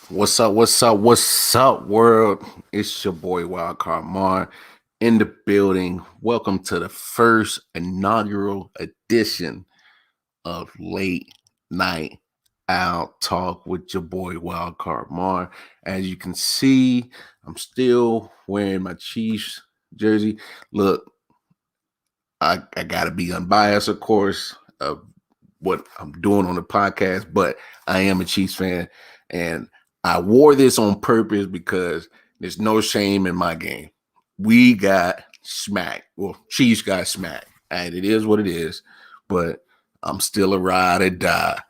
What's up? What's up? What's up, world? It's your boy Wildcard Mar in the building. Welcome to the first inaugural edition of Late Night Out Talk with your boy Wildcard Mar. As you can see, I'm still wearing my Chiefs jersey. Look, I gotta be unbiased, of course, of what I'm doing on the podcast, but I am a Chiefs fan, and I wore this on purpose because there's no shame in my game. We got smacked. Well, Chiefs got smacked, and it is what it is. But I'm still a ride or die.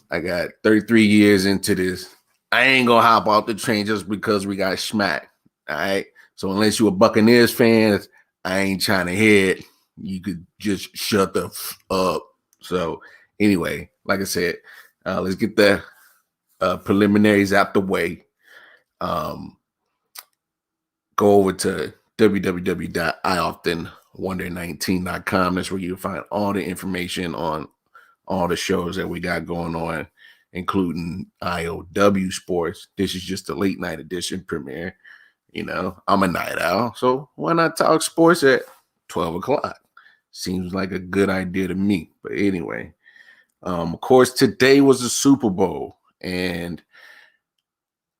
I got 33 years into this. I ain't gonna hop out the train just because we got smacked. All right. So unless you a Buccaneers fan, I ain't trying to hear it. You could just shut the up. So anyway, like I said, let's get the preliminaries out the way. Um, go over to www.ioftenwonder19.com. That's where you find all the information on all the shows that we got going on, including I.O.W. Sports. This is just the late night edition premiere. You know, I'm a night owl, so why not talk sports at 12 o'clock? Seems like a good idea to me. But anyway, of course, today was the Super Bowl, and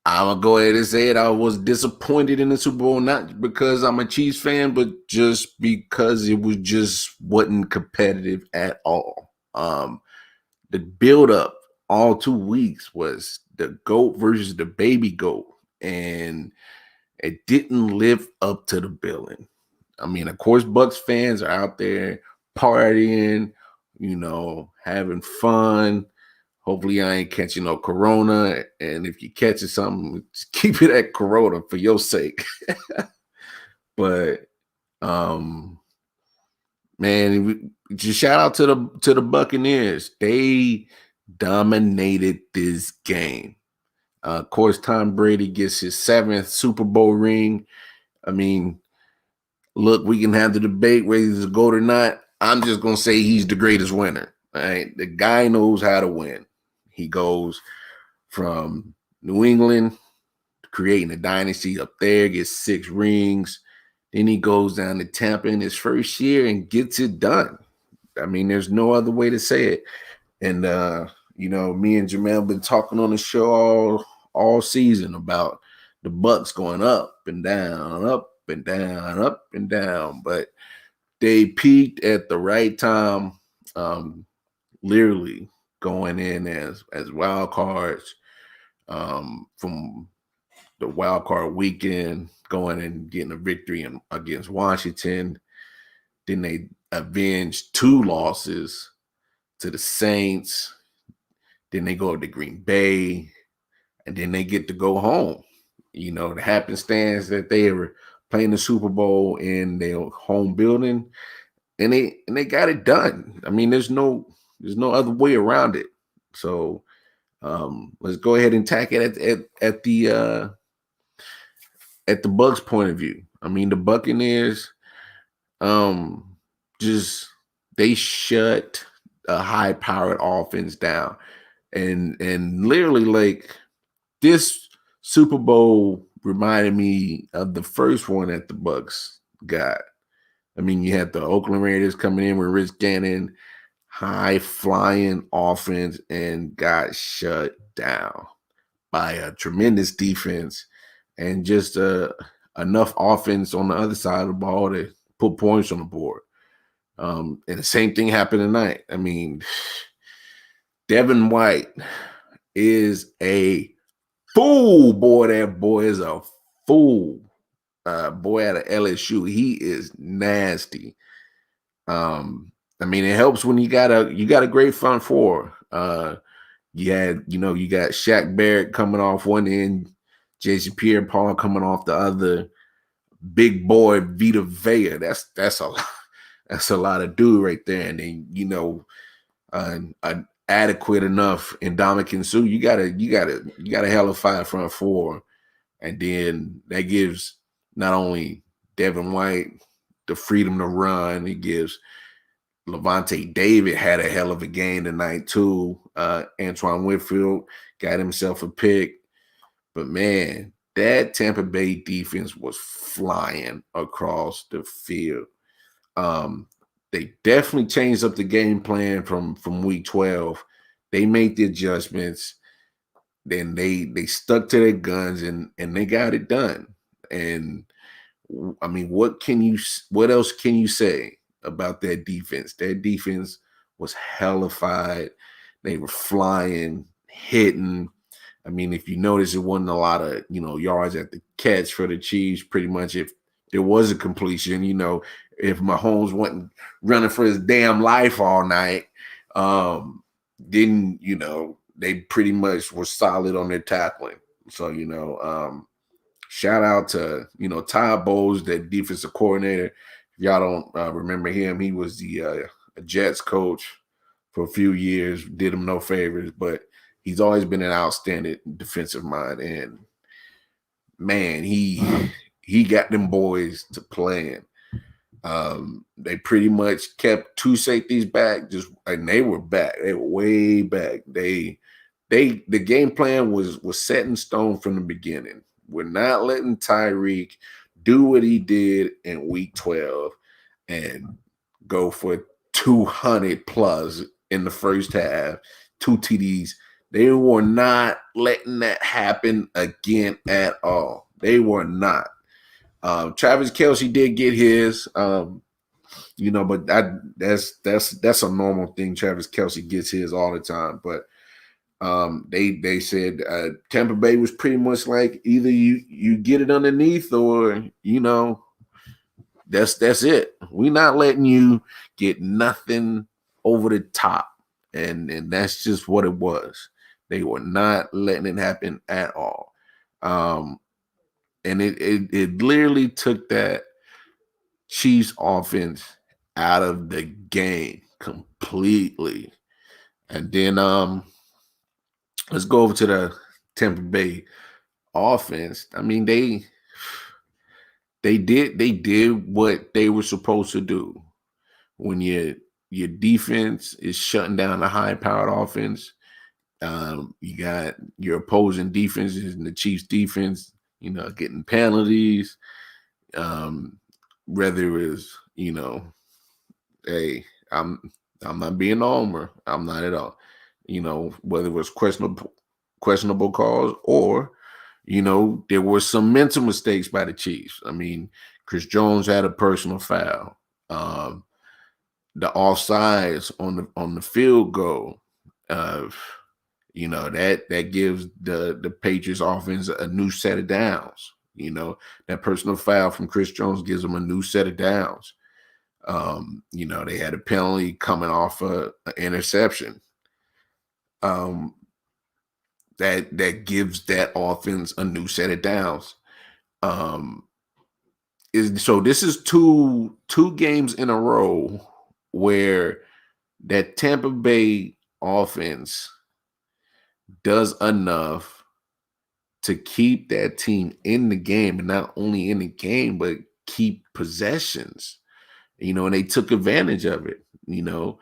I'm gonna go ahead and say it. I was disappointed in the Super Bowl, not because I'm a Chiefs fan, but just because it was just wasn't competitive at all. The build up all 2 weeks was the GOAT versus the baby GOAT, and it didn't live up to the billing. I mean, of course, Bucks fans are out there partying, having fun. Hopefully, I ain't catching no corona. And if you catching something, just keep it at corona for your sake. But man, just shout out to the Buccaneers. They dominated this game. Of course, Tom Brady gets his seventh Super Bowl ring. I mean, look, we can have the debate whether he's a GOAT or not. I'm just gonna say he's the greatest winner. All right, the guy knows how to win. He goes from New England, creating a dynasty up there, gets 6 rings. Then he goes down to Tampa in his first year and gets it done. I mean, there's no other way to say it. And me and Jamel been talking on the show all season about the Bucks going up and down, up and down, up and down. But they peaked at the right time, literally going in as wild cards from the wild card weekend, going and getting a victory against Washington. Then they avenged 2 losses to the Saints. Then they go to Green Bay, and then they get to go home. The happenstance that they were playing the Super Bowl in their home building, and they got it done. I mean, there's no other way around it. So let's go ahead and tack it at the Bucks' point of view. I mean, the Buccaneers, just they shut a high-powered offense down, and literally like this Super Bowl reminded me of the first one that the Bucks got. I mean, you had the Oakland Raiders coming in with Rich Gannon, high flying offense, and got shut down by a tremendous defense and just enough offense on the other side of the ball to put points on the board. And the same thing happened tonight. I mean, Devin White is a fool, boy. That boy is a fool. Boy out of LSU, he is nasty. I mean, it helps when you got a great front four. You got Shaq Barrett coming off one end, Jason Pierre-Paul coming off the other. Big boy Vita Vea. That's a lot of dude right there. And then adequate enough in Dominican Sue. You got a hell of a front four, and then that gives not only Devin White the freedom to run, it gives Levante David had a hell of a game tonight too. Antoine Whitfield got himself a pick. But man, that Tampa Bay defense was flying across the field. Um, they definitely changed up the game plan from week 12. They made the adjustments. Then they stuck to their guns and they got it done. And I mean, what else can you say about that defense? That defense was hellified. They were flying, hitting. I mean, if you notice, it wasn't a lot of yards at the catch for the Chiefs. Pretty much, if there was a completion, if Mahomes wasn't running for his damn life all night, then they pretty much were solid on their tackling. So shout out to Todd Bowles, that defensive coordinator. If y'all don't remember him, he was the Jets coach for a few years. Did him no favors, but he's always been an outstanding defensive mind. And man, he got them boys to playing. They pretty much kept two safeties back, and they were back. They were way back. The game plan was set in stone from the beginning. We're not letting Tyreek do what he did in week 12 and go for 200 plus in the first half, 2 TDs. They were not letting that happen again at all. They were not. Travis Kelce did get his, but that's a normal thing. Travis Kelce gets his all the time, but they said Tampa Bay was pretty much like either you get it underneath or that's it. We're not letting you get nothing over the top, and that's just what it was. They were not letting it happen at all. And it literally took that Chiefs offense out of the game completely. And then let's go over to the Tampa Bay offense. I mean, they did what they were supposed to do. When your defense is shutting down a high-powered offense, you got your opposing defenses and the Chiefs defense, getting penalties. Whether it's, hey, I'm not being a homer. I'm not at all. Whether it was questionable calls or, there were some mental mistakes by the Chiefs. I mean, Chris Jones had a personal foul. The offsides on the field goal, that gives the Patriots offense a new set of downs. That personal foul from Chris Jones gives them a new set of downs. They had a penalty coming off an interception. That gives that offense a new set of downs. So this is two games in a row where that Tampa Bay offense does enough to keep that team in the game, and not only in the game, but keep possessions, and they took advantage of it. The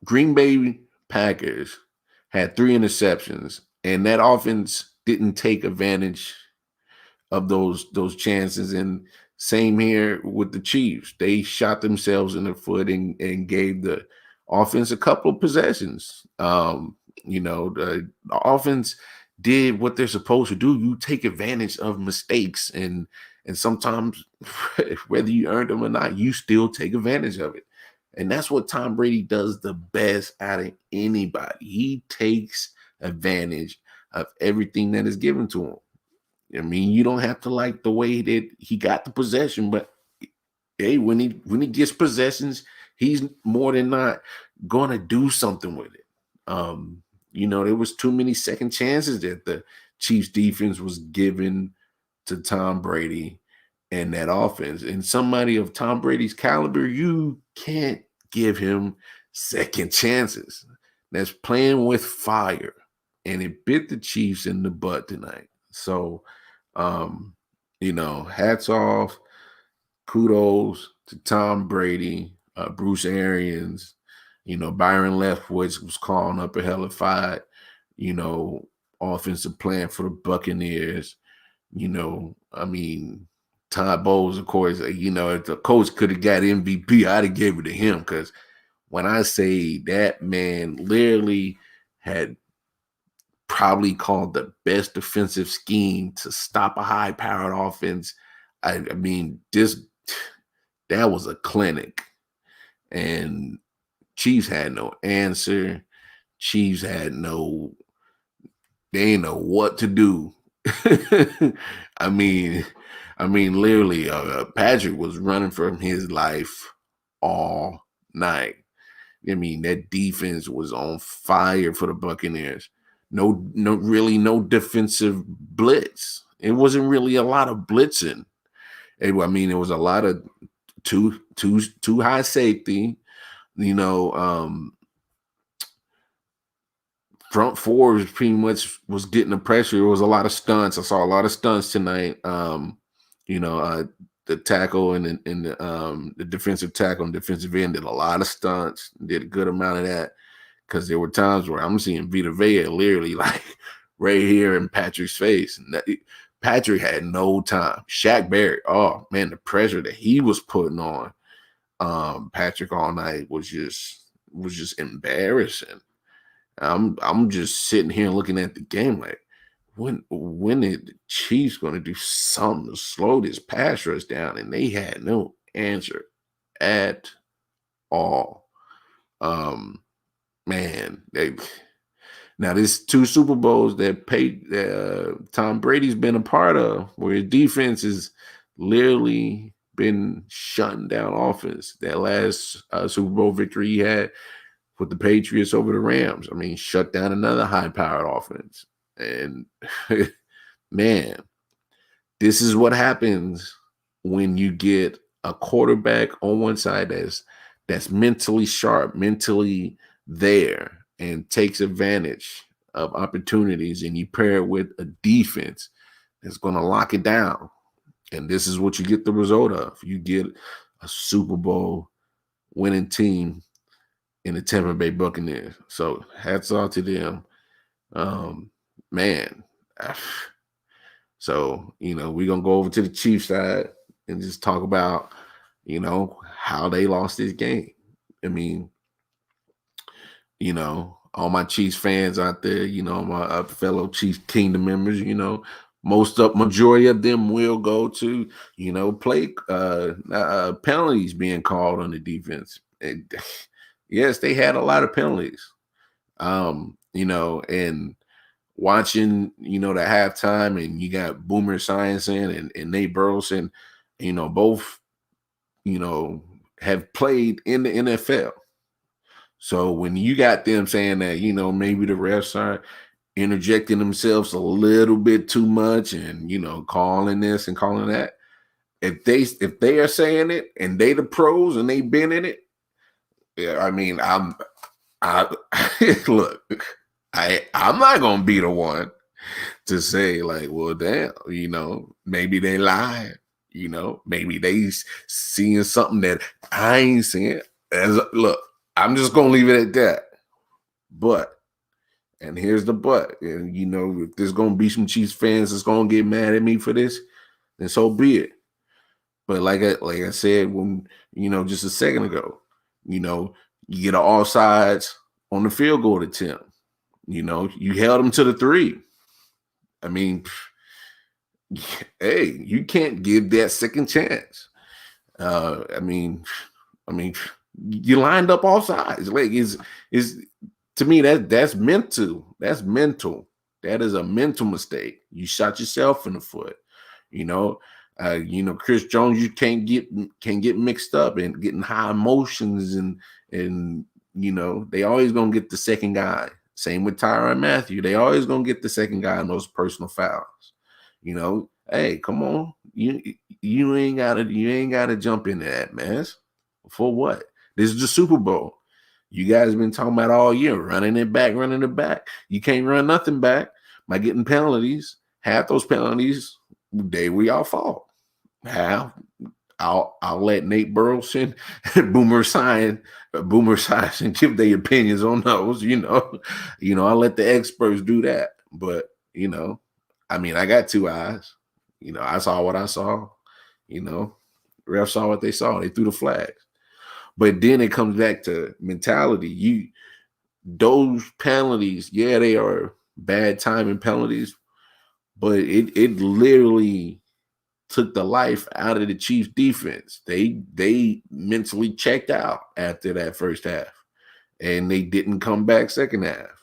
Green Bay Packers had 3 interceptions, and that offense didn't take advantage of those chances. And same here with the Chiefs. They shot themselves in the foot and gave the offense a couple of possessions. The offense did what they're supposed to do. You take advantage of mistakes, and sometimes whether you earned them or not, you still take advantage of it. And that's what Tom Brady does the best out of anybody. He takes advantage of everything that is given to him. I mean, you don't have to like the way that he got the possession, but hey, when he gets possessions, he's more than not gonna do something with it. There was too many second chances that the Chiefs defense was given to Tom Brady and that offense. And somebody of Tom Brady's caliber, you can't give him second chances. That's playing with fire. And it bit the Chiefs in the butt tonight. So, hats off, kudos to Tom Brady, Bruce Arians, Byron Leftwich was calling up a hellified you know, offensive plan for the Buccaneers. I mean, Todd Bowles, of course, if the coach could have got MVP, I'd have gave it to him because when I say that man literally had probably called the best defensive scheme to stop a high-powered offense. I mean, this that was a clinic, and Chiefs had no answer. Chiefs had no, they didn't know what to do. I mean, literally, Patrick was running from his life all night. I mean, that defense was on fire for the Buccaneers. Really, no defensive blitz. It wasn't really a lot of blitzing. I mean, it was a lot of too high safety. You know, front four was pretty much was getting the pressure. It was a lot of stunts. I saw a lot of stunts tonight. You know, the tackle and the defensive tackle and defensive end did a lot of stunts. Did a good amount of that because there were times where I'm seeing Vita Vea literally like right here in Patrick's face. And Patrick had no time. Shaq Barrett, oh man, the pressure that he was putting on Patrick all night was just embarrassing. I'm just sitting here looking at the game like when is the Chiefs going to do something to slow this pass rush down? And they had no answer at all. Man, now this two Super Bowls that Tom Brady's been a part of, where his defense has literally been shutting down offense. That last Super Bowl victory he had with the Patriots over the Rams. I mean, shut down another high-powered offense. And man, this is what happens when you get a quarterback on one side that's mentally sharp, mentally there, and takes advantage of opportunities, and you pair it with a defense that's going to lock it down. And this is what you get the result of. You get a Super Bowl winning team in the Tampa Bay Buccaneers. So hats off to them. Man. So, we're going to go over to the Chiefs side and just talk about, how they lost this game. I mean, all my Chiefs fans out there, my fellow Chiefs Kingdom members, majority of them will go to, play penalties being called on the defense. And, yes, they had a lot of penalties. And watching, the halftime, and you got Boomer Esiason and Nate Burleson, both, have played in the NFL. So when you got them saying that, maybe the refs are interjecting themselves a little bit too much and, calling this and calling that, if they are saying it and they the pros and they been in it, yeah, I mean, I look, I'm not gonna be the one to say like, well, damn, maybe they lied, maybe they seeing something that I ain't seeing. Look, I'm just gonna leave it at that. But, and here's the but, and if there's gonna be some Chiefs fans that's gonna get mad at me for this, then so be it. But like I said when just a second ago, you get an offsides on the field goal attempt. You held them to the 3. I mean, hey, you can't give that second chance. I mean, you lined up all sides. Like is to me that's mental. That's mental. That is a mental mistake. You shot yourself in the foot. Chris Jones, you can't get mixed up and getting high emotions and they always gonna get the second guy. Same with Tyrann Mathieu. They always gonna get the second guy in those personal fouls. Hey, come on. You ain't gotta jump into that mess. For what? This is the Super Bowl. You guys been talking about all year, running it back. You can't run nothing back by getting penalties. Half those penalties, they were y'all fault. Half, I'll let Nate Burleson and Boomer Esiason boomer science and give their opinions on those. I let the experts do that. But I mean, I got two eyes. I saw what I saw. You know, refs saw what they saw. They threw the flags. But then it comes back to mentality. Those penalties, yeah, they are bad timing penalties, but it literally took the life out of the Chiefs defense. They mentally checked out after that first half, and they didn't come back second half.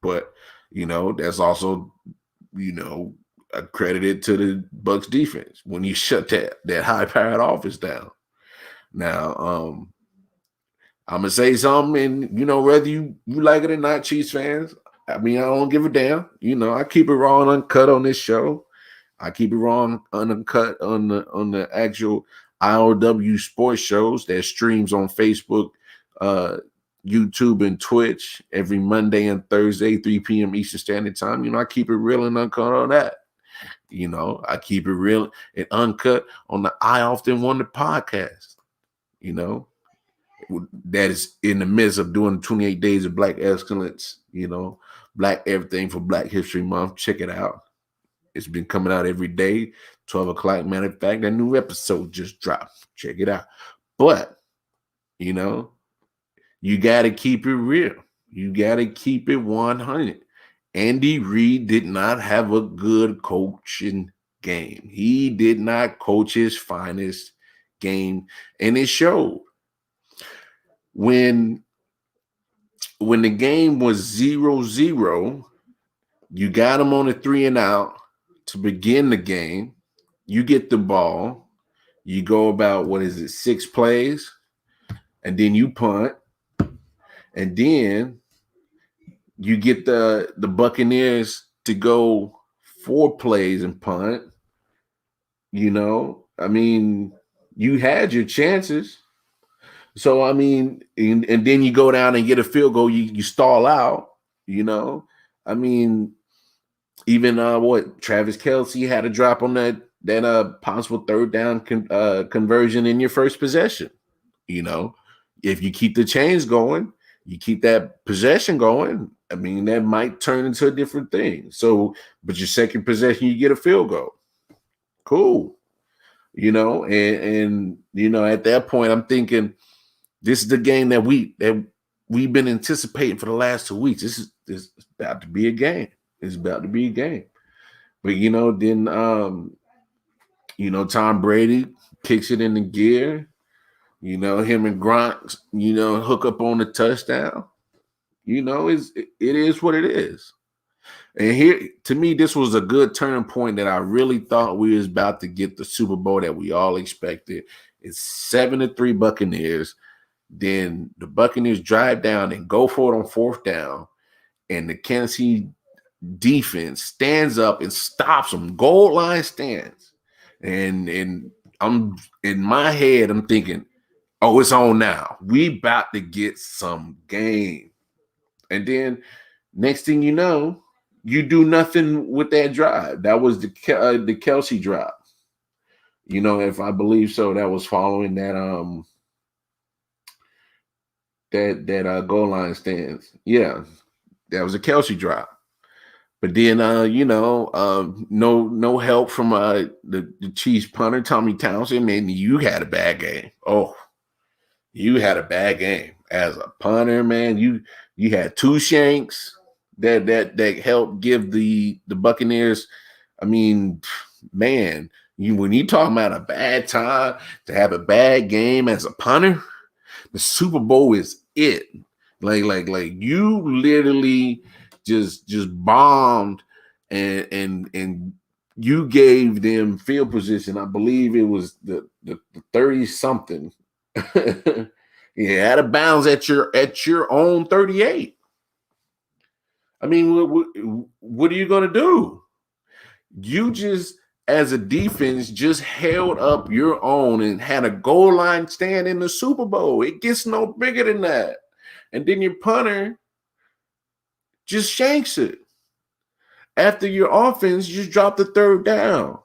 But that's also accredited to the Bucks defense when you shut that high powered offense down. Now, I'm gonna say something, and whether you like it or not, Chiefs fans. I mean, I don't give a damn. I keep it raw and uncut on this show. I keep it raw and uncut on the actual I.O.W. sports shows that streams on Facebook, YouTube, and Twitch every Monday and Thursday, 3 p.m. Eastern Standard Time. I keep it real and uncut on that. I keep it real and uncut on the I Often Wonder podcast. That is in the midst of doing 28 days of Black excellence, Black everything for Black History Month. Check it out. It's been coming out every day, 12 o'clock. Matter of fact, that new episode just dropped. Check it out. But, you got to keep it real. You got to keep it 100. Andy Reid did not have a good coaching game. He did not coach his finest game, and it showed. When the game was 0-0, you got him on a 3 and out to begin the game. You get the ball. You go about, 6 plays, and then you punt. And then you get the Buccaneers to go 4 plays and punt. I mean, you had your chances. So, I mean, and then you go down and get a field goal, you stall out, I mean, even Travis Kelce had a drop on that possible third down conversion in your first possession. If you keep the chains going, you keep that possession going, I mean, that might turn into a different thing. So, but your second possession, you get a field goal. Cool. And at that point, I'm thinking, this is the game that we've been anticipating for the last 2 weeks. This is about to be a game. It's about to be a game. But then Tom Brady kicks it in the gear. Him and Gronk, hook up on the touchdown. It is what it is. And here, to me, this was a good turning point that I really thought we was about to get the Super Bowl that we all expected. It's 7-3 Buccaneers. Then the Buccaneers drive down and go for it on 4th down. And the Kansas City defense stands up and stops them. Goal line stands. And I'm in my head, I'm thinking, oh, it's on now. We about to get some game. And then next thing you know, you do nothing with that drive. That was the Kelce drop. If I believe so, that was following that that goal line stands. Yeah, that was a Kelce drop. But then no help from the Chiefs punter, Tommy Townsend. Man, you had a bad game. Oh, you had a bad game as a punter, man. You had 2 shanks that helped give the Buccaneers. I mean, man, when you talking about a bad time to have a bad game as a punter, the Super Bowl is it. Like you literally just bombed and you gave them field position. I believe it was the 30 something. Yeah, out of bounds at your own 38. I mean, what are you going to do? You just, as a defense, just held up your own and had a goal line stand in the Super Bowl. It gets no bigger than that. And then your punter just shanks it. After your offense, you just drop the 3rd down.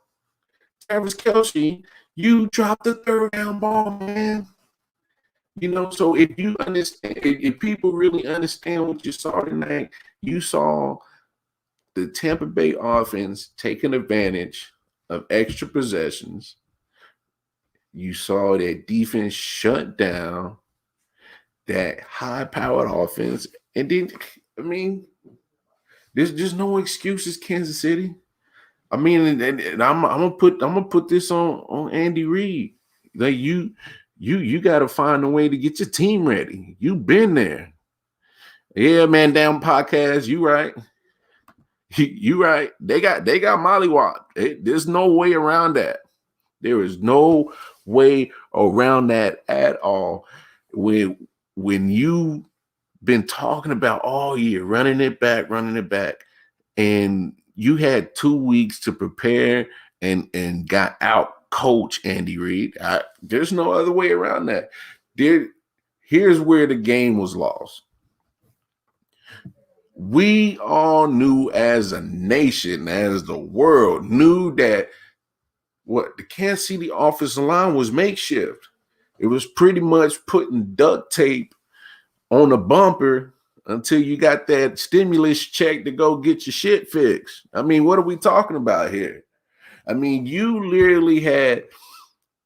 Travis Kelce, you dropped the 3rd down ball, man. So if you understand, if people really understand what you saw tonight, you saw the Tampa Bay offense taking advantage of extra possessions. You saw that defense shut down that high-powered offense, and then there's just no excuses, Kansas City. And I'm gonna put this on Andy Reid. Like you got to find a way to get your team ready. You've been there. Yeah, man. Down podcast. You right. You right. They got mollywop. There's no way around that. There is no way around that at all. When you been talking about all year, running it back, and you had 2 weeks to prepare and got out coach Andy Reid. There's no other way around that. Here's where the game was lost. We all knew as a nation, as the world, knew that what the Kansas City offensive line was makeshift. It was pretty much putting duct tape on a bumper until you got that stimulus check to go get your shit fixed. What are we talking about here? You literally had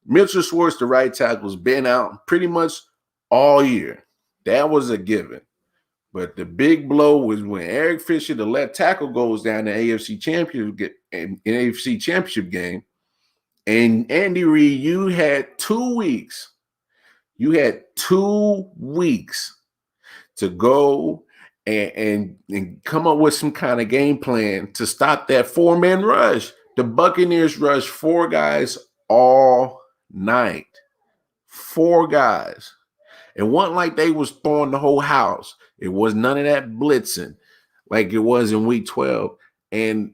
Mitchell Schwartz, the right tackle, has been out pretty much all year. That was a given. But the big blow was when Eric Fisher, the left tackle, goes down the AFC Championship game. And Andy Reid, you had 2 weeks. You had 2 weeks to go and come up with some kind of game plan to stop that 4-man rush. The Buccaneers rushed 4 guys all night. 4 guys. It wasn't like they was throwing the whole house. It was none of that blitzing like it was in week 12. And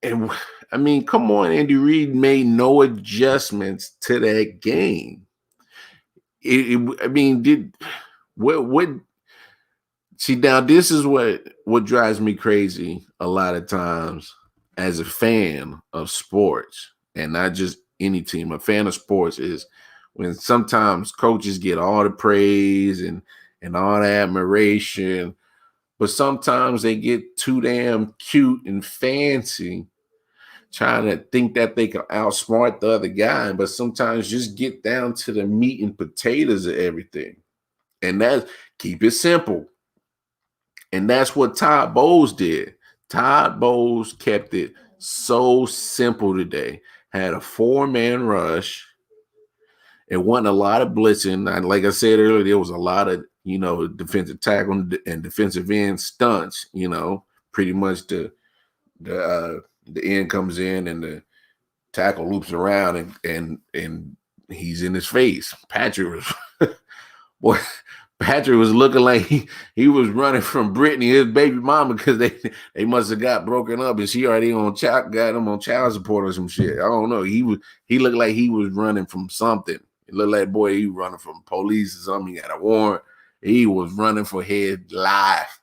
come on, Andy Reid made no adjustments to that game. See, now this is what drives me crazy a lot of times as a fan of sports, and not just any team. A fan of sports is when sometimes coaches get all the praise and all the admiration, but sometimes they get too damn cute and fancy, trying to think that they can outsmart the other guy, but sometimes just get down to the meat and potatoes of everything. And that's keep it simple. And that's what Todd Bowles did. Todd Bowles kept it so simple today. Had a 4-man rush. It wasn't a lot of blitzing. Like I said earlier, there was a lot of, defensive tackle and defensive end stunts. Pretty much the end comes in and the tackle loops around and he's in his face. Patrick was looking like he was running from Brittany, his baby mama, because they must have got broken up and she already got him on child support or some shit. I don't know. He looked like he was running from something. It looked like, boy, he was running from police or something. He got a warrant. He was running for his life.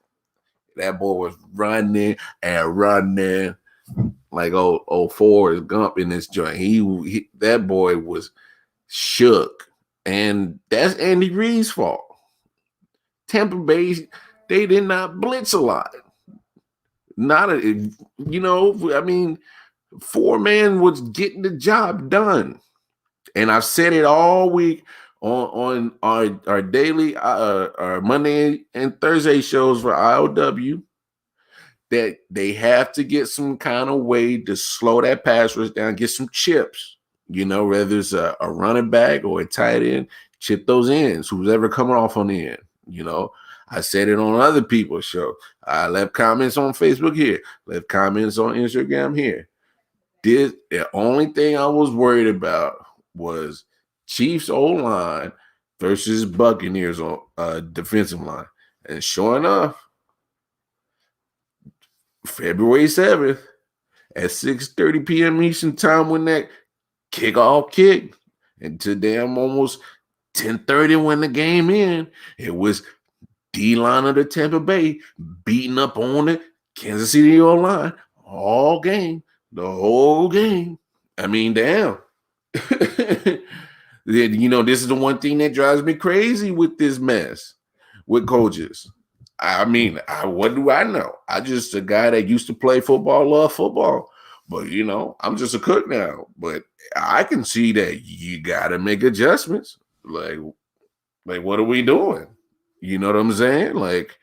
That boy was running and running like old Forrest Gump in this joint. That boy was shook. And that's Andy Reid's fault. Tampa Bay, they did not blitz a lot. 4-man was getting the job done. And I've said it all week on our daily, our Monday and Thursday shows for I.O.W. that they have to get some kind of way to slow that pass rush down, get some chips, whether it's a running back or a tight end, chip those ends, who's ever coming off on the end. I said it on other people's show. I left comments on Facebook here, left comments on Instagram here. The only thing I was worried about was Chiefs O-line versus Buccaneers on defensive line. And sure enough, February 7th at 6:30 p.m. Eastern time when that kickoff kicked, and to damn almost 10:30 when the game in, it was D-line of the Tampa Bay beating up on the Kansas City O-line all game, the whole game. Damn. This is the one thing that drives me crazy with this mess with coaches. I mean, what do I know? I just a guy that used to play football, love football, but I'm just a cook now. But I can see that you got to make adjustments. Like, what are we doing? You know what I'm saying? Like,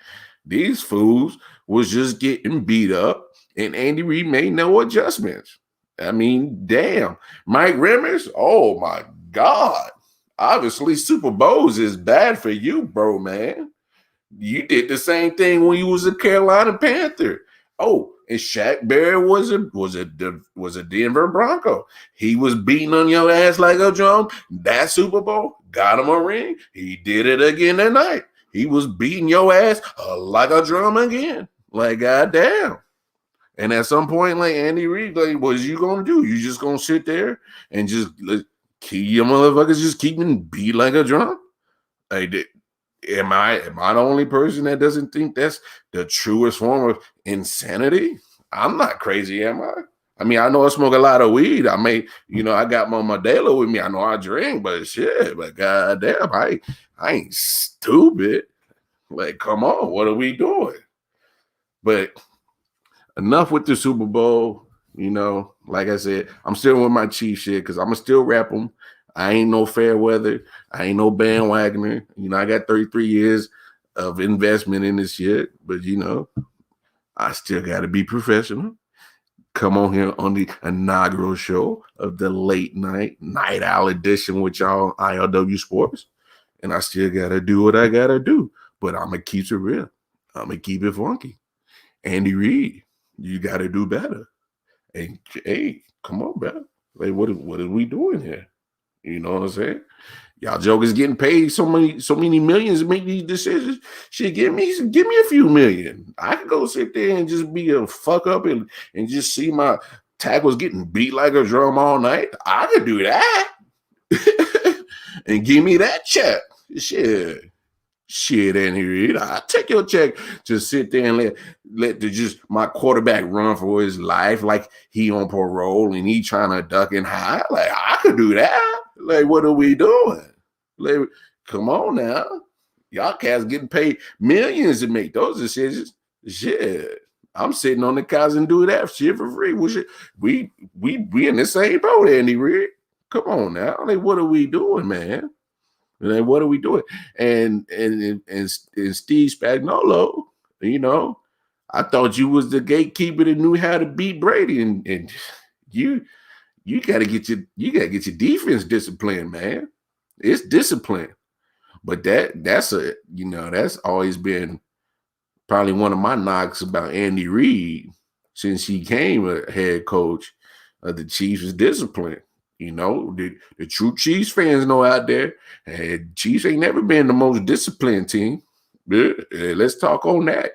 these fools was just getting beat up, and Andy Reid made no adjustments. I mean, damn. Mike Remmers, oh my God. Obviously, Super Bowls is bad for you, bro, man. You did the same thing when you was a Carolina Panther. Oh, and Shaq Barrett was a Denver Bronco. He was beating on your ass like a drum. That Super Bowl got him a ring. He did it again tonight. He was beating your ass like a drum again. Like, goddamn. And at some point, like Andy Reid, like, what is you gonna do? You just gonna sit there and just keep your motherfuckers just keeping beat like a drum? Like, am I the only person that doesn't think that's the truest form of insanity? I'm not crazy, am I? I mean, I know I smoke a lot of weed. I got my Modelo with me. I know I drink, but shit, but goddamn, I ain't stupid. Like, come on, what are we doing? But enough with the Super Bowl. Like I said, I'm still with my Chief shit because I'm going to still rap them. I ain't no fair weather. I ain't no bandwagoner. I got 33 years of investment in this shit, but I still got to be professional. Come on here on the inaugural show of the late night owl edition with y'all I.O.W. Sports, and I still got to do what I got to do, but I'm going to keep it real. I'm going to keep it funky. Andy Reid, you got to do better. And hey, come on, bro. Like, what are we doing here? You know what I'm saying? Y'all jokers getting paid so many millions to make these decisions. Shit, give me a few million. I could go sit there and just be a fuck up and just see my tackles getting beat like a drum all night. I could do that. And give me that check. Shit, Andy Reid. I take your check to sit there and let my quarterback run for his life like he on parole and he trying to duck and hide. Like, I could do that. Like, what are we doing? Like, come on now. Y'all cats getting paid millions to make those decisions. Shit. I'm sitting on the couch and do that shit for free. We in the same boat, Andy Reid. Come on now. Like, what are we doing, man? Like, what are we doing? And Steve Spagnuolo, I thought you was the gatekeeper that knew how to beat Brady, and you gotta get your defense disciplined, man. It's discipline. But that's always been probably one of my knocks about Andy Reid since he came a head coach of the Chiefs is discipline. The true Chiefs fans know out there, and Chiefs ain't never been the most disciplined team. Let's talk on that.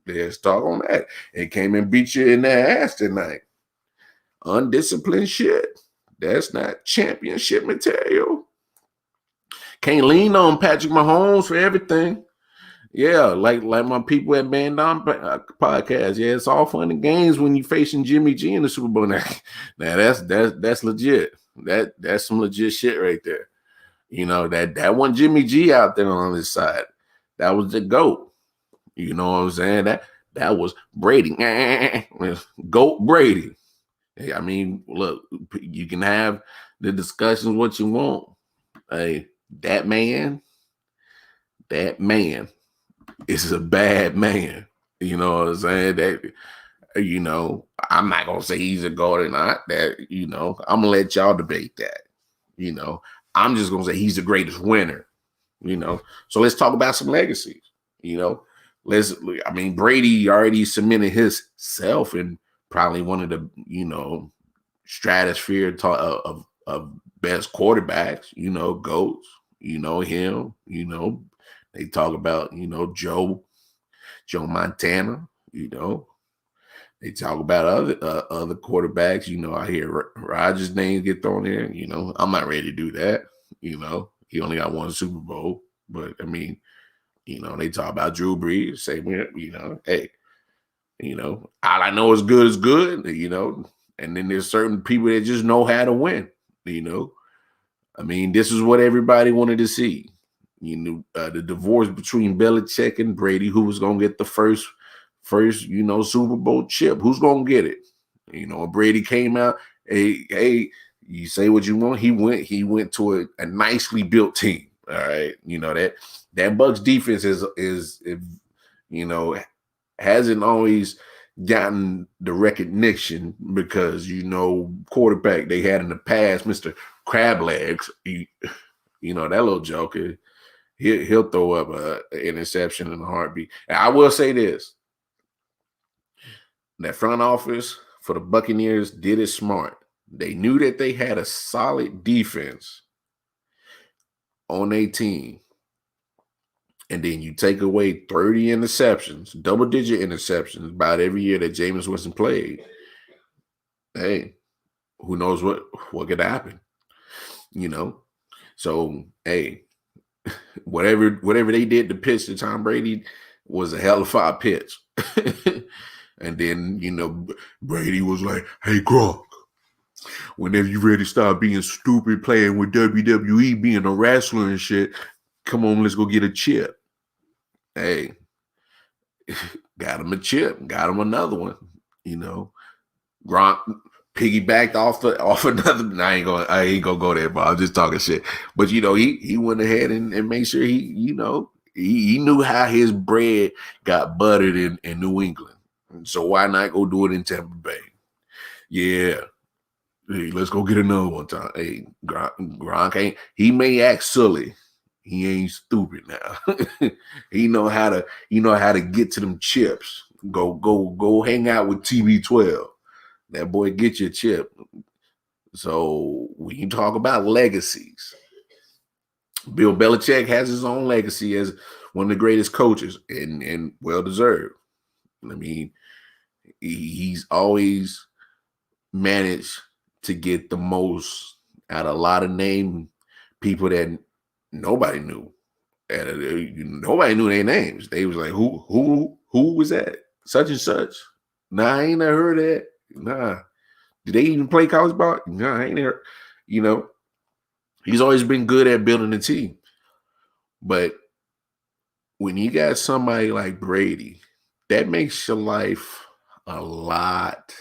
It came and beat you in the ass tonight. Undisciplined shit. That's not championship material. Can't lean on Patrick Mahomes for everything. Yeah, like my people at Band On podcast. Yeah, it's all fun and games when you facing Jimmy G in the Super Bowl. Now that's legit. That's some legit shit right there. That one Jimmy G out there on this side. That was the GOAT. You know what I'm saying? That was Brady. GOAT Brady. I mean, look, you can have the discussions what you want. Hey, that man is a bad man. You know what I'm saying? That, I'm not gonna say he's a GOAT or not. That, I'm gonna let y'all debate that. I'm just gonna say he's the greatest winner. So let's talk about some legacies. Brady already cemented himself in probably one of the stratosphere of best quarterbacks. GOATs. Him. They talk about Joe Montana. They talk about other quarterbacks. I hear Rodgers' name get thrown there. I'm not ready to do that. He only got one Super Bowl, but I mean, they talk about Drew Brees. Same way, hey, all I know is good, and then there's certain people that just know how to win. I mean, this is what everybody wanted to see. You know, the divorce between Belichick and Brady, who was gonna get the first, Super Bowl chip. Who's gonna get it? Brady came out. Hey, you say what you want. He went to a nicely built team. All right. That Bucks defense is you know hasn't always gotten the recognition because quarterback they had in the past, Mr. Crab Legs. That little joker. He'll throw up an interception in a heartbeat. And I will say this: that front office for the Buccaneers did it smart. They knew that they had a solid defense on their team. And then you take away 30 interceptions, double-digit interceptions about every year that Jameis Winston played. Hey, who knows what could happen? So hey, whatever they did to pitch to Tom Brady was a hell of a pitch. And then Brady was like, "Hey, Gronk, whenever you ready to start being stupid, playing with WWE, being a wrestler and shit, come on, let's go get a chip." Hey, got him a chip, got him another one. Gronk piggybacked off another. I ain't gonna go there, but I'm just talking shit. But he went ahead and made sure he knew how his bread got buttered in New England. So why not go do it in Tampa Bay? Yeah. Hey, let's go get another one time. Hey, Gronk ain't. He may act silly. He ain't stupid now. He know how to get to them chips. Go hang out with TB12. That boy get your chip. So when you talk about legacies, Bill Belichick has his own legacy as one of the greatest coaches and well deserved. I mean, he's always managed to get the most out of a lot of name people that nobody knew. And nobody knew their names. They was like, who was that? Such and such. Nah, I ain't never heard of that. Nah. Did they even play college ball? Nah, I ain't never. He's always been good at building a team. But when you got somebody like Brady, that makes your life a lot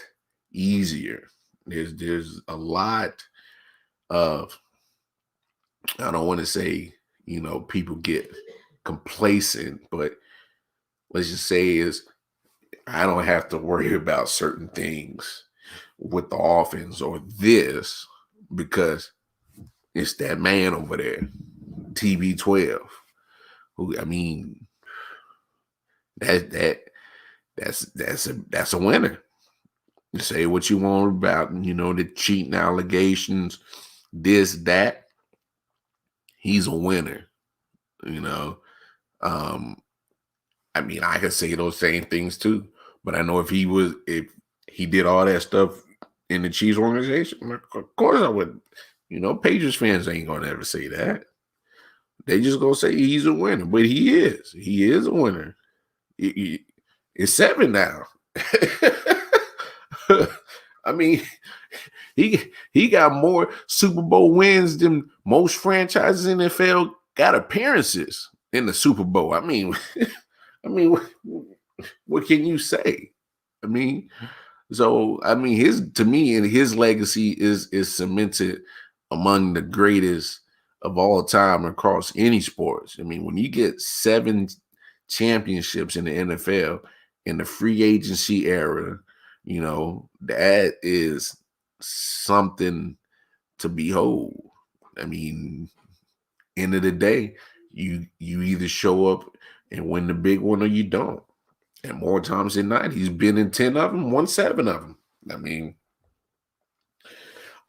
easier. There's a lot of, I don't want to say, people get complacent, but let's just say I don't have to worry about certain things with the offense or this because it's that man over there, TB12, who, I mean, that's a winner. You say what you want about, the cheating allegations, this, that. He's a winner, I mean, I could say those same things too, but I know if he did all that stuff in the Chiefs organization, of course I would. Patriots fans ain't gonna ever say that. They just gonna say he's a winner, but he is. He is a winner. It's 7 now. I mean, he got more Super Bowl wins than most franchises in the NFL got appearances in the Super Bowl. I mean, what can you say? His legacy is cemented among the greatest of all time across any sports. I mean, when you get 7 championships in the NFL in the free agency era, that is something to behold. I mean, end of the day, you either show up and win the big one or you don't. And more times than not, he's been in 10 of them, won 7 of them. I mean,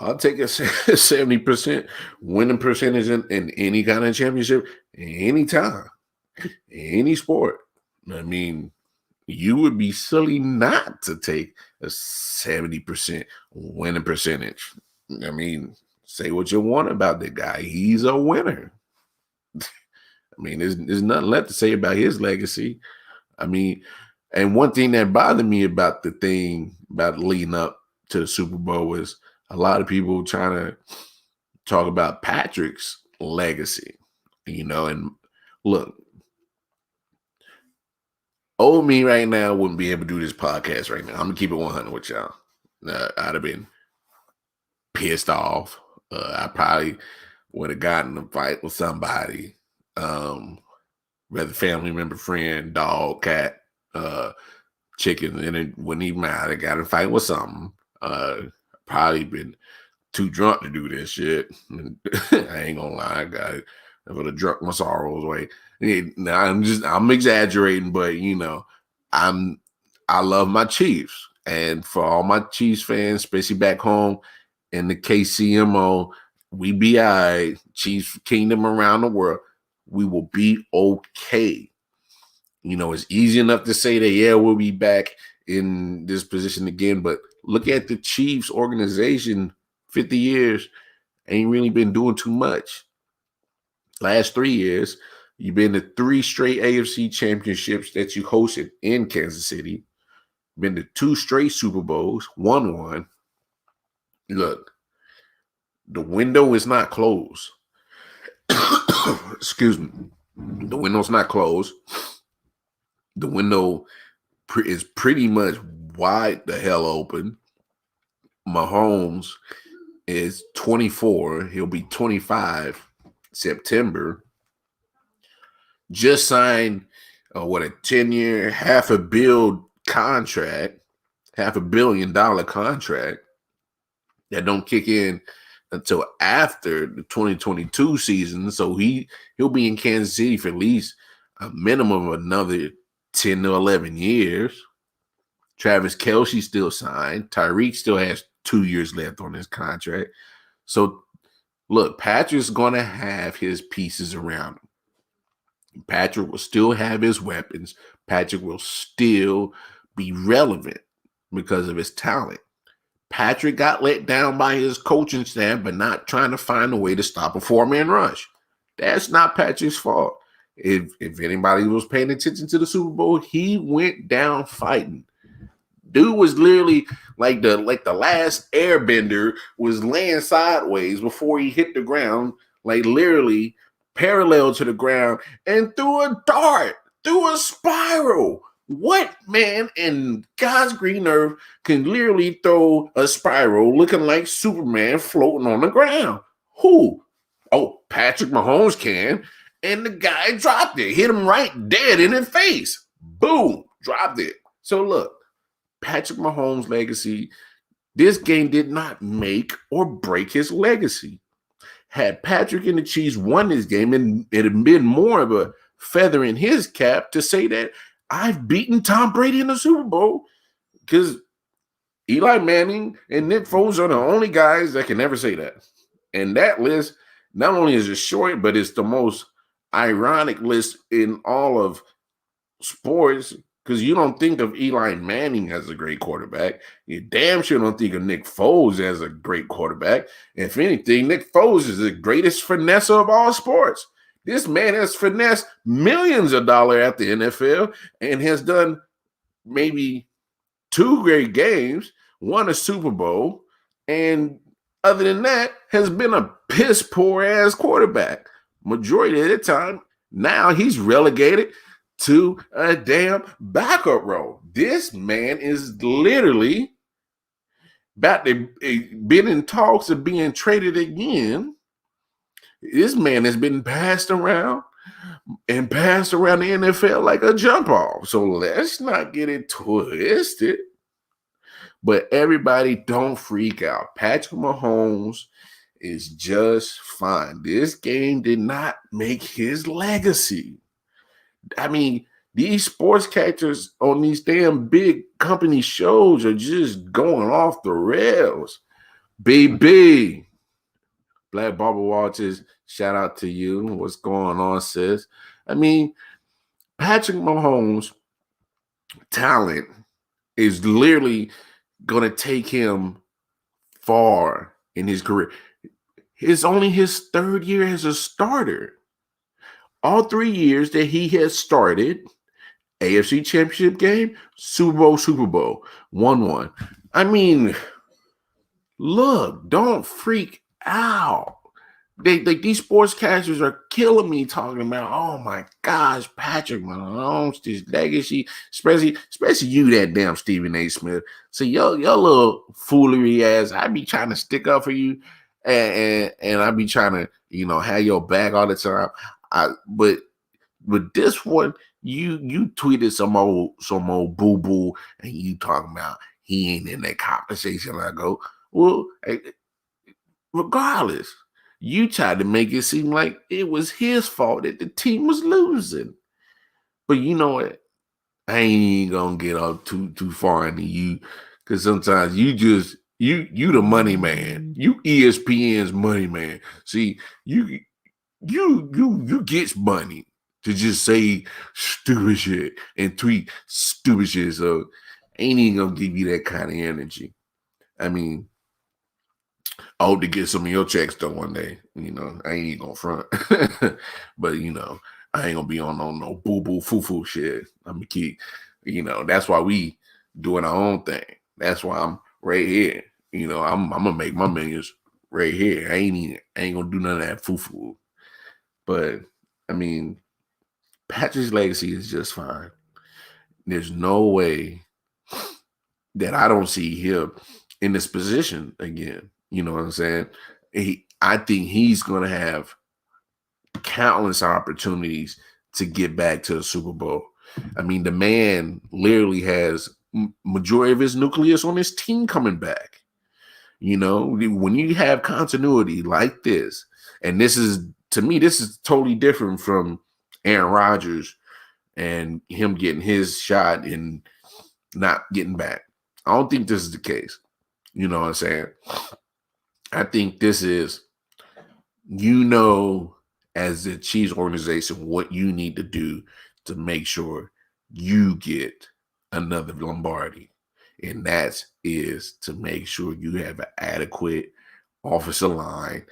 I'll take a 70% winning percentage in any kind of championship, anytime, any sport. I mean, you would be silly not to take a 70% winning percentage. I mean, say what you want about the guy. He's a winner. I mean, there's nothing left to say about his legacy. I mean, and one thing that bothered me about the thing about leading up to the Super Bowl was a lot of people trying talk about Patrick's legacy, and look, old me right now wouldn't be able to do this podcast right now. I'm gonna keep it 100 with y'all. I'd have been pissed off. I probably would have gotten in a fight with somebody, whether family member, friend, dog, cat, chicken, and it wouldn't even matter. I got in a fight with something. Probably been too drunk to do this shit. I ain't gonna lie, I would have drunk my sorrows away. Now I'm exaggerating, but I love my Chiefs, and for all my Chiefs fans, especially back home in the KCMO, we be all right. Chiefs Kingdom around the world, we will be okay. It's easy enough to say that, yeah, we'll be back in this position again, but look at the Chiefs organization, 50 years, ain't really been doing too much. Last 3 years, you've been to 3 straight AFC championships that you hosted in Kansas City, been to 2 straight Super Bowls, won one. Look, the window is not closed. Excuse me. The window's not closed. The window is pretty much wide the hell open. Mahomes is 24. He'll be 25 September. Just signed a 10-year, $500 million contract, $500 million contract that don't kick in until after the 2022 season. So he'll be in Kansas City for at least a minimum of another 10 to 11 years. Travis Kelce still signed. Tyreek still has 2 years left on his contract. So, look, Patrick's going to have his pieces around him. Patrick will still have his weapons. Patrick will still be relevant because of his talent. Patrick got let down by his coaching staff, but not trying to find a way to stop a 4-man rush. That's not Patrick's fault. If anybody was paying attention to the Super Bowl, he went down fighting. Dude was literally like the last airbender, was laying sideways before he hit the ground, like literally parallel to the ground, and threw a dart, threw a spiral. What man in God's green earth can literally throw a spiral looking like Superman floating on the ground? Who? Oh, Patrick Mahomes can. And the guy dropped it, hit him right dead in his face. Boom, dropped it. So look, Patrick Mahomes' legacy, this game did not make or break his legacy. Had Patrick and the Chiefs won this game, and it had been more of a feather in his cap to say that I've beaten Tom Brady in the Super Bowl, because Eli Manning and Nick Foles are the only guys that can ever say that. And that list not only is it short, but it's the most ironic list in all of sports, because you don't think of Eli Manning as a great quarterback. You damn sure don't think of Nick Foles as a great quarterback. If anything, Nick Foles is the greatest finesse of all sports. This man has finessed millions of dollars at the NFL and has done maybe 2 great games, won a Super Bowl, and other than that, has been a piss poor ass quarterback majority of the time. Now he's relegated to a damn backup role. This man is literally about to been in talks of being traded again. This man has been passed around the NFL like a jump off. So let's not get it twisted. But everybody don't freak out. Patrick Mahomes is just fine. This game did not make his legacy. I mean, these sports catchers on these damn big company shows are just going off the rails. BB. Black Barbara Walters, shout out to you. What's going on, sis? I mean, Patrick Mahomes' talent is literally going to take him far in his career. It's only his 3rd year as a starter. All 3 years that he has started, AFC Championship game, Super Bowl, 1-1. I mean, look, don't freak out. these sportscasters are killing me talking about, oh my gosh, Patrick Mahomes, this legacy, especially you, that damn Stephen A. Smith. So your little foolery ass, I be trying to stick up for you, and I be trying to have your back all the time. But with this one, you tweeted some old boo boo, and you talking about he ain't in that conversation. I go, well, regardless, you tried to make it seem like it was his fault that the team was losing. But you know what? I ain't gonna get off too far into you, because sometimes you the money man. You ESPN's money man. See, you get money to just say stupid shit and tweet stupid shit. So ain't even gonna give you that kind of energy. I mean, I hope to get some of your checks though one day. I ain't even gonna front. But I ain't gonna be on no boo boo foo foo shit. I'm gonna keep, that's why we doing our own thing. That's why I'm right here. I'm gonna make my millions right here. I ain't gonna do none of that foo foo. But I mean, Patrick's legacy is just fine. There's no way that I don't see him in this position again. You know what I'm saying? I think he's going to have countless opportunities to get back to the Super Bowl. I mean, the man literally has majority of his nucleus on his team coming back. When you have continuity like this, and this is, to me, this is totally different from Aaron Rodgers and him getting his shot and not getting back. I don't think this is the case. You know what I'm saying? I think this is, as the Chiefs organization, what you need to do to make sure you get another Lombardi. And that is to make sure you have an adequate offensive line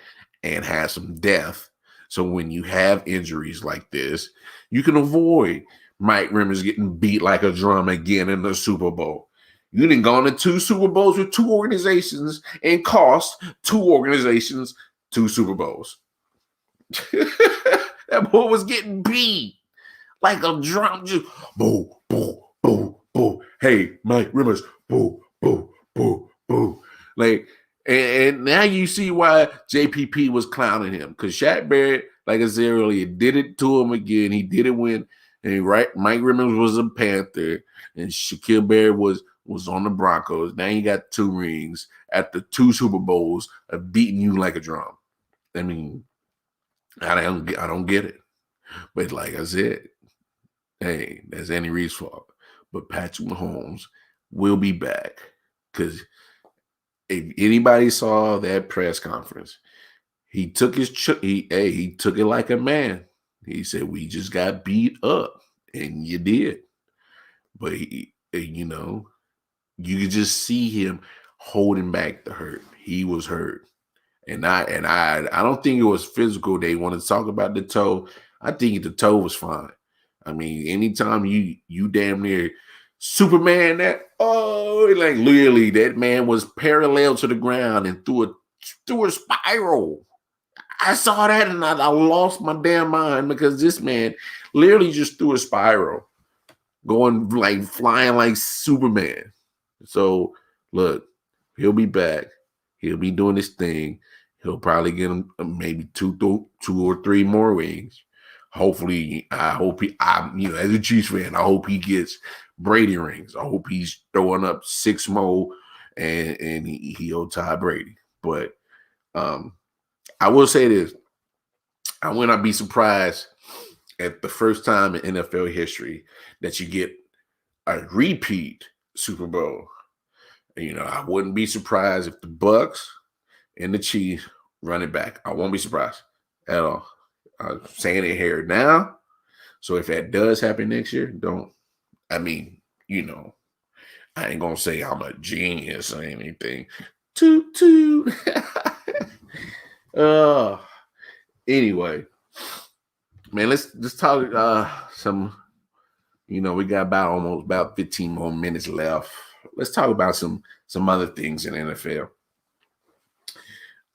and have some depth. So when you have injuries like this, you can avoid Mike Rimmers getting beat like a drum again in the Super Bowl. You didn't go into 2 Super Bowls with 2 organizations and cost 2 organizations 2 Super Bowls. That boy was getting beat like a drum. Just boo, boo, boo, boo. Hey, Mike Rimmers, boo, boo, boo, boo. Like, and now you see why JPP was clowning him, because Shaq Barrett, like I said earlier, did it to him again. He did it when Mike Rimmers was a Panther and Shaquille Barrett was on the Broncos. Now you got 2 rings after 2 Super Bowls of beating you like a drum. I mean, I don't get it. But like I said, hey, that's Andy Reid's fault. But Patrick Mahomes will be back, because if anybody saw that press conference, he took he took it like a man. He said, "We just got beat up," and you did. But you could just see him holding back the hurt. He was hurt. And I don't think it was physical. They want to talk about the toe. I think the toe was fine. I mean, anytime you damn near Superman like literally that man was parallel to the ground and through a spiral. I saw that and I lost my damn mind, because this man literally just threw a spiral, going like flying like Superman. So look, he'll be back. He'll be doing his thing. He'll probably get him maybe two or 3 more rings. Hopefully, I hope as a Chiefs fan, I hope he gets Brady rings. I hope he's throwing up 6 more and he'll tie Brady. But I will say this. I will not be surprised at the first time in NFL history that you get a repeat Super Bowl. I wouldn't be surprised if the Bucks and the Chiefs run it back. I won't be surprised at all. I'm saying it here now. So if that does happen next year, I ain't gonna say I'm a genius or anything. Toot toot. Anyway, man, let's talk some. We got about 15 more minutes left. Let's talk about some other things in the NFL.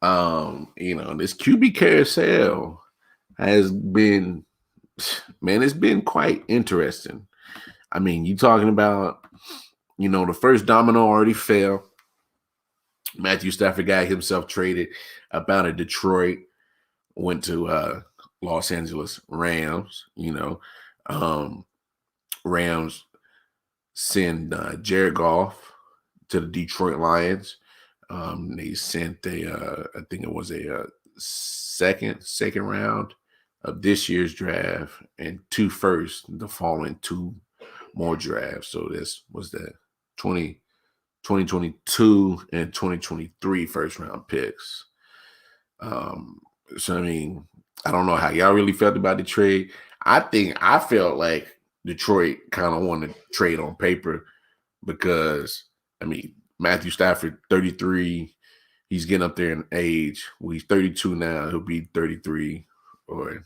This QB carousel has been, man, it's been quite interesting. I mean, you talking about, the first domino already fell. Matthew Stafford got himself traded about to Detroit, went to Los Angeles Rams. Um, Rams send Jared Goff to the Detroit Lions. They sent I think it was a second round of this year's draft and two first the following two more drafts. So this was the 2022 and 2023 first round picks. So I mean, I don't know how y'all really felt about the trade. I felt like Detroit kind of wanted to trade on paper because I mean Matthew Stafford 33, he's getting up there in age. Well, he's 32 now. He'll be 33 or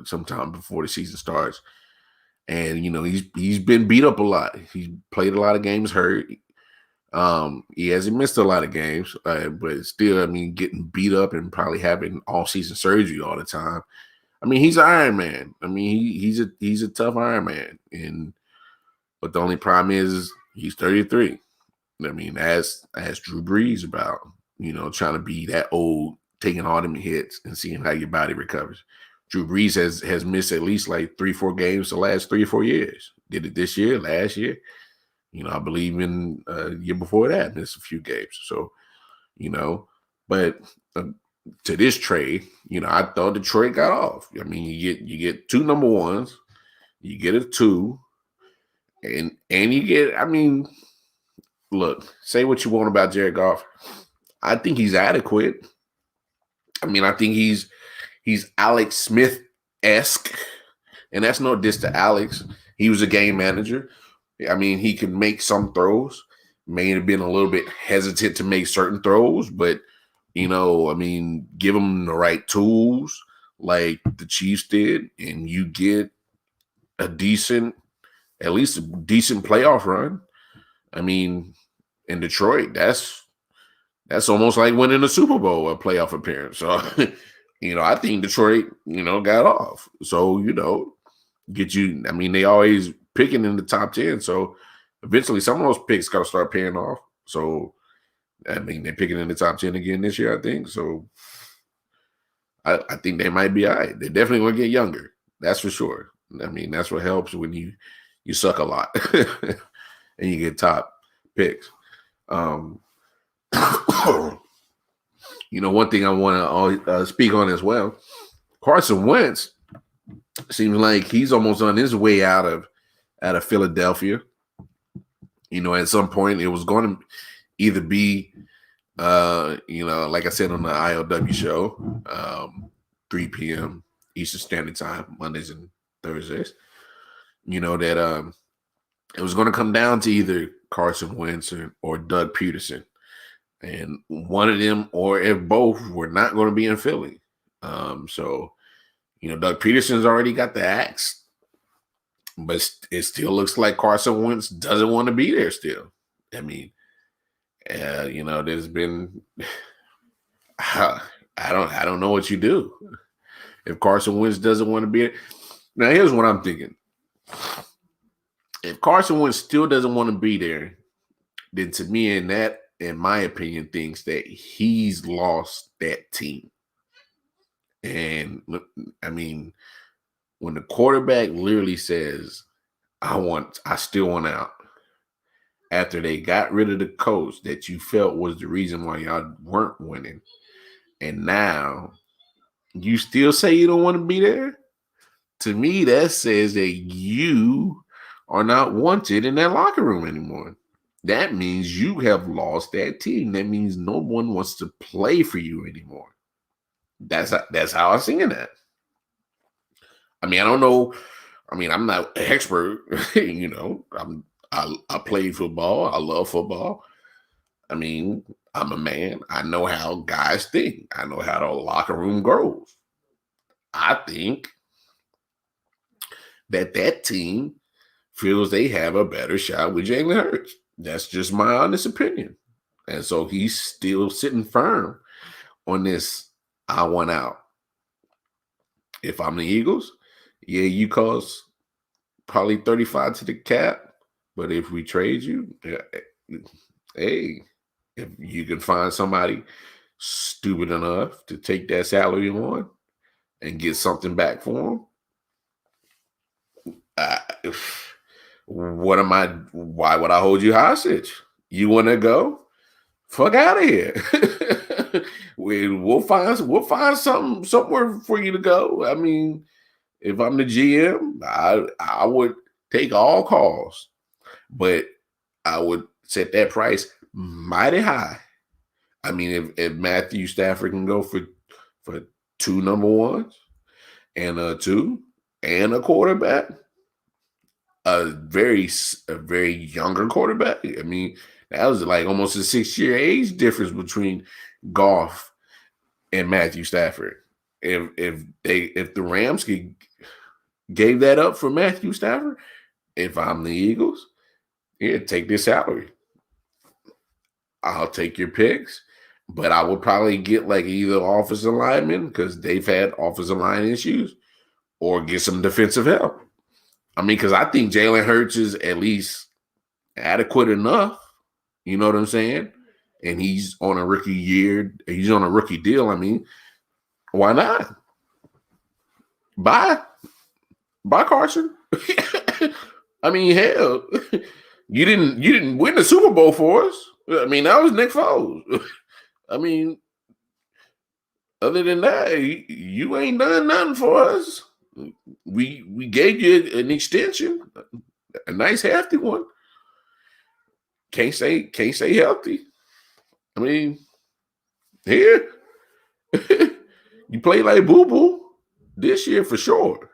sometime before the season starts. And he's been beat up a lot. He's played a lot of games hurt. He hasn't missed a lot of games, but still, I mean, getting beat up and probably having all-season surgery all the time. I mean, he's Iron Man. I mean, he's a tough Iron Man, but the only problem is he's 33. I mean, as Drew Brees about, trying to be that old, taking all them hits and seeing how your body recovers. Drew Brees has missed at least like 3-4 games the last 3 or 4 years. Did it this year, last year. I believe in year before that, missed a few games. So, but to this trade, I thought Detroit got off. I mean, you get two number ones, you get a 2, and you get, I mean, look, say what you want about Jared Goff. I think he's adequate. I mean, I think he's Alex Smith-esque, and that's no diss to Alex. He was a game manager. I mean, he could make some throws. May have been a little bit hesitant to make certain throws, but I mean, give him the right tools like the Chiefs did, and you get at least a decent playoff run. I mean, in Detroit, that's almost like winning a Super Bowl, a playoff appearance. So, I think Detroit, got off. So, get you. I mean, they always picking in the top 10. So eventually some of those picks got to start paying off. So, I mean, they're picking in the top 10 again this year, I think. So I think they might be all right. They definitely going to get younger. That's for sure. I mean, that's what helps when you suck a lot and you get top picks. One thing I want to speak on as well, Carson Wentz seems like he's almost on his way out of Philadelphia. At some point it was going to either be, like I said on the I.O.W show, 3 p.m. Eastern Standard Time, Mondays and Thursdays, that it was going to come down to either Carson Wentz or Doug Peterson. And one of them, or if both, were not going to be in Philly. So, Doug Peterson's already got the axe, but it still looks like Carson Wentz doesn't want to be there still. I mean, there's been, I don't know what you do if Carson Wentz doesn't want to be there. Now, here's what I'm thinking. If Carson Wentz still doesn't want to be there, then to me, in my opinion, thinks that he's lost that team. And I mean, when the quarterback literally says, I still want out, after they got rid of the coach that you felt was the reason why y'all weren't winning, and now you still say you don't want to be there, to me, that says that you are not wanted in that locker room anymore. That means you have lost that team. That means no one wants to play for you anymore. That's how I'm seeing that. I mean, I don't know. I mean, I'm not an expert. I played football. I love football. I mean, I'm a man. I know how guys think. I know how the locker room grows. I think that team feels they have a better shot with Jalen Hurts. That's just my honest opinion. And so he's still sitting firm on this. I want out. If I'm the Eagles, yeah, you cost probably 35 to the cap. But if we trade you, hey, if you can find somebody stupid enough to take that salary on and get something back for them, what am I? Why would I hold you hostage? You want to go? Fuck out of here. We'll find something somewhere for you to go. I mean, if I'm the GM, I would take all calls, but I would set that price mighty high. I mean, if Matthew Stafford can go for two number ones and a two and a quarterback, a very younger quarterback. I mean, that was like almost a 6-year age difference between Goff and Matthew Stafford. If the Rams gave that up for Matthew Stafford, if I'm the Eagles, yeah, take this salary. I'll take your picks, but I would probably get like either offensive lineman because they've had offensive line issues, or get some defensive help. I mean, because I think Jalen Hurts is at least adequate enough. You know what I'm saying? And he's on a rookie year. He's on a rookie deal. I mean, why not? Bye. Bye, Carson. I mean, hell, you didn't win the Super Bowl for us. I mean, that was Nick Foles. I mean, other than that, you ain't done nothing for us. We gave you an extension, a nice hefty one. Can't stay healthy. I mean, here you play like boo boo this year for sure.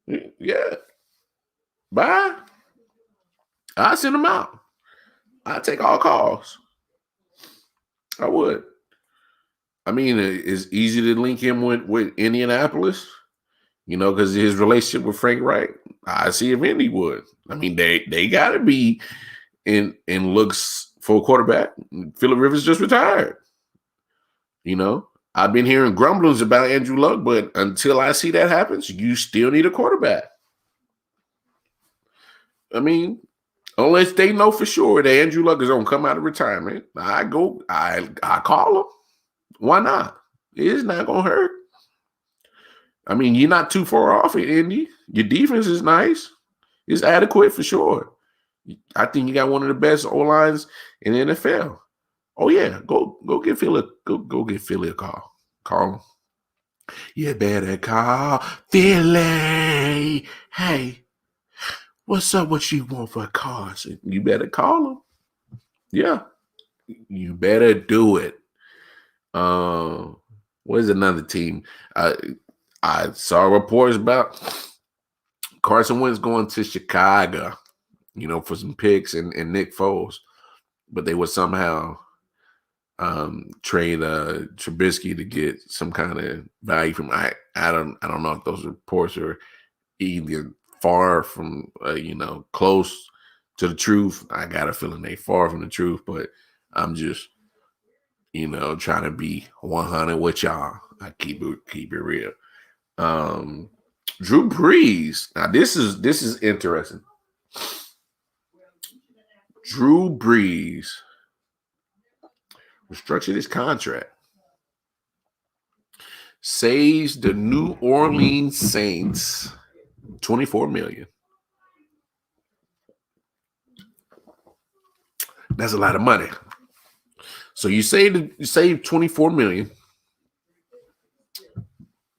Yeah, bye. I send him out. I take all calls. I would. I mean, it's easy to link him with Indianapolis, because his relationship with Frank Reich. I see if Indy would. I mean, they got to be in looks for a quarterback. Phillip Rivers just retired. I've been hearing grumblings about Andrew Luck, but until I see that happens, you still need a quarterback. I mean, unless they know for sure that Andrew Luck is gonna come out of retirement, I call him. Why not? It's not gonna hurt. I mean, you're not too far off in Indy. Your defense is nice. It's adequate for sure. I think you got one of the best O lines in the NFL. Oh yeah, go get Philly. Go get Philly a call. Call him. You better call Philly. Hey, what's up? What you want for cars? You better call him. Yeah, you better do it. What is another team? I saw reports about Carson Wentz going to Chicago, for some picks and Nick Foles, but they would somehow trade Trubisky to get some kind of value from. I don't know if those reports are either far from close to the truth. I got a feeling they far from the truth, but I'm just trying to be 100 with y'all. I keep it real. Drew Brees. Now this is interesting. Drew Brees restructured his contract, saves the New Orleans Saints $24 million. That's a lot of money. So you save $24 million.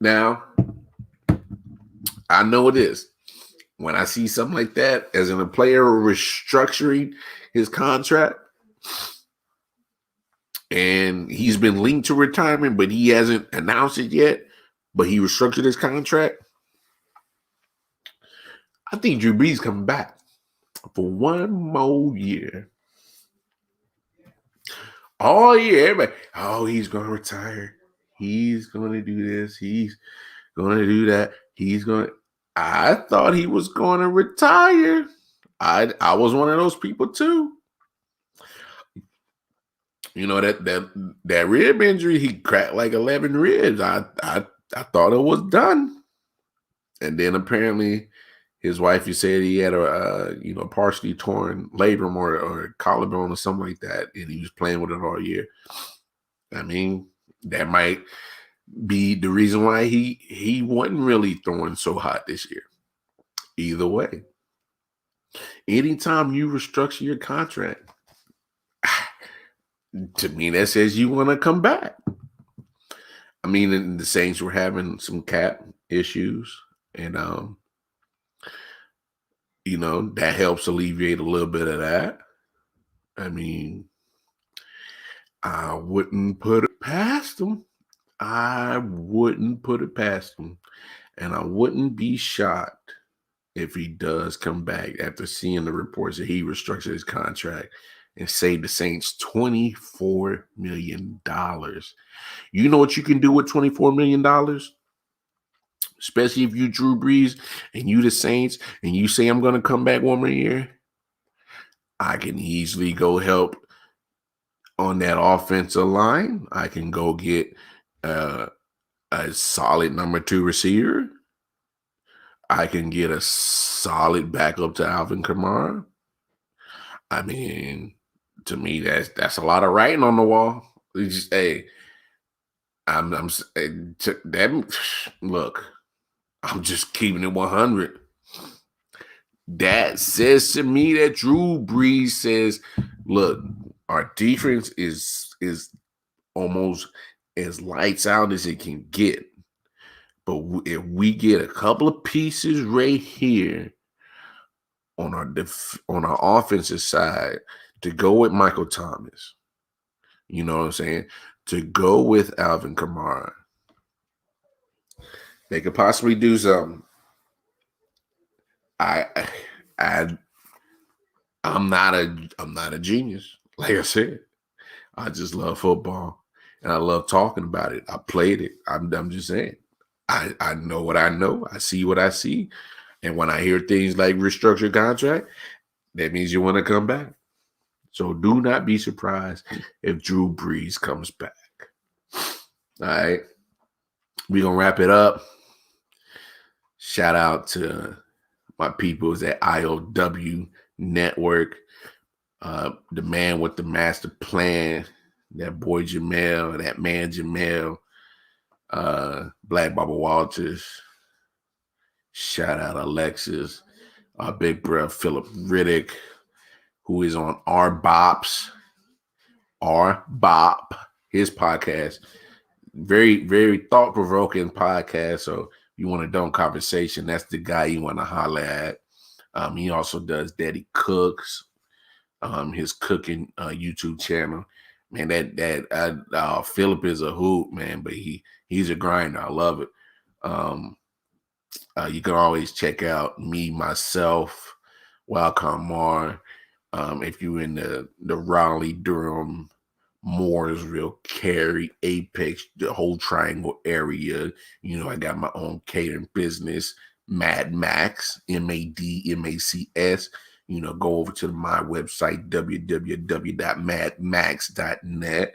Now, I know it is. When I see something like that, as in a player restructuring his contract, and he's been linked to retirement, but he hasn't announced it yet, but he restructured his contract, I think Drew Brees coming back for one more year. All year, everybody, he's going to retire. He's going to do this. He's going to do that. I thought he was going to retire. I was one of those people too. You know that rib injury, he cracked like 11 ribs. I thought it was done, and then apparently his wife, you said he had a partially torn labrum or collarbone or something like that, and he was playing with it all year. I mean, that might be the reason why he wasn't really throwing so hot this year. Either way, anytime you restructure your contract, to me that says you want to come back. I mean, and the Saints were having some cap issues, and that helps alleviate a little bit of that. I mean, I wouldn't put it past them. I wouldn't put it past him. And I wouldn't be shocked if he does come back after seeing the reports that he restructured his contract and saved the Saints $24 million. You know what you can do with $24 million? Especially if you Drew Brees and you the Saints and you say, I'm going to come back one more year. I can easily go help on that offensive line. I can go get a solid number 2 receiver. I can get a solid backup to Alvin Kamara. I mean, to me, that's a lot of writing on the wall. It's just, hey, look, I'm just keeping it 100. That says to me that Drew Brees says, look, our defense is almost as lights out as it can get. But if we get a couple of pieces right here on our offensive side to go with Michael Thomas, you know what I'm saying? To go with Alvin Kamara, they could possibly do something. I'm not a genius. Like I said, I just love football and I love talking about it. I played it. I'm just saying. I know what I know. I see what I see. And when I hear things like restructured contract, that means you want to come back. So do not be surprised if Drew Brees comes back. All right. We're going to wrap it up. Shout out to my peoples at I.O.W. Network. The man with the master plan, that boy Jamel, that man Jamel, Black Baba Walters. Shout out Alexis, our big bro Philip Riddick, who is on R-Bop, his podcast. Very, very thought-provoking podcast. So you want a dumb conversation, that's the guy you want to holler at. He also does Daddy Cooks, his cooking YouTube channel. Man, that Philip is a hoot, man, but he's a grinder. I love it. You can always check out me, myself, Wildcard Mar. If you're in the Raleigh, Durham, Mooresville, Cary, Apex, the whole triangle area, I got my own catering business, Mad Max, MADMACS. Go over to my website, www.madmax.net.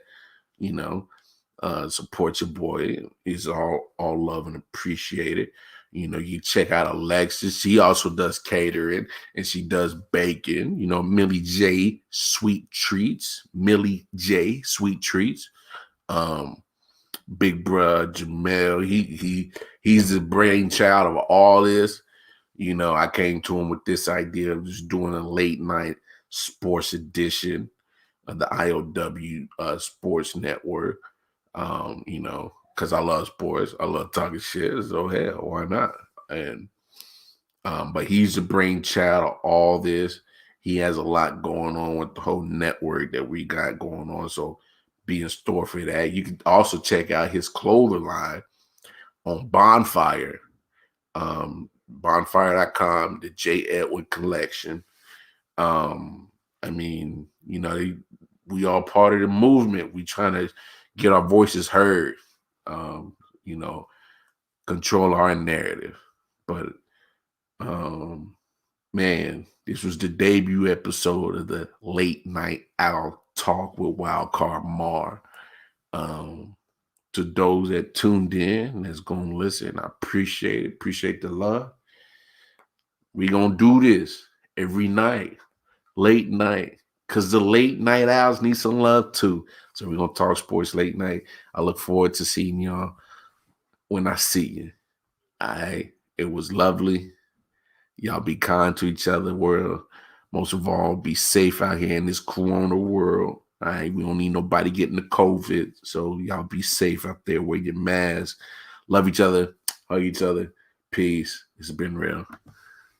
Support your boy. It's all love and appreciated. You check out Alexis. She also does catering and she does bacon. Millie J Sweet Treats. Big bruh Jamel. He's the brainchild of all this. I came to him with this idea of just doing a late night sports edition of the I.O.W. Sports Network. Because I love sports. I love talking shit. So hell, why not? And but he's the brainchild of all this. He has a lot going on with the whole network that we got going on. So be in store for that. You can also check out his clothing line on Bonfire. Bonfire.com, the J. Edward collection. We all part of the movement. We trying to get our voices heard, control our narrative. But man, this was the debut episode of the Late Night Owl Talk with Wildcard Mar. To those that tuned in, that's gonna listen, I appreciate it. Appreciate the love. We gonna do this every night, late night, because the late night owls need some love too. So we're gonna talk sports late night. I look forward to seeing y'all when I see you. It was lovely. Y'all be kind to each other. World, most of all, be safe out here in this corona world. All right, we don't need nobody getting the COVID. So y'all be safe out there. Wear your mask. Love each other. Hug each other. Peace. It's been real.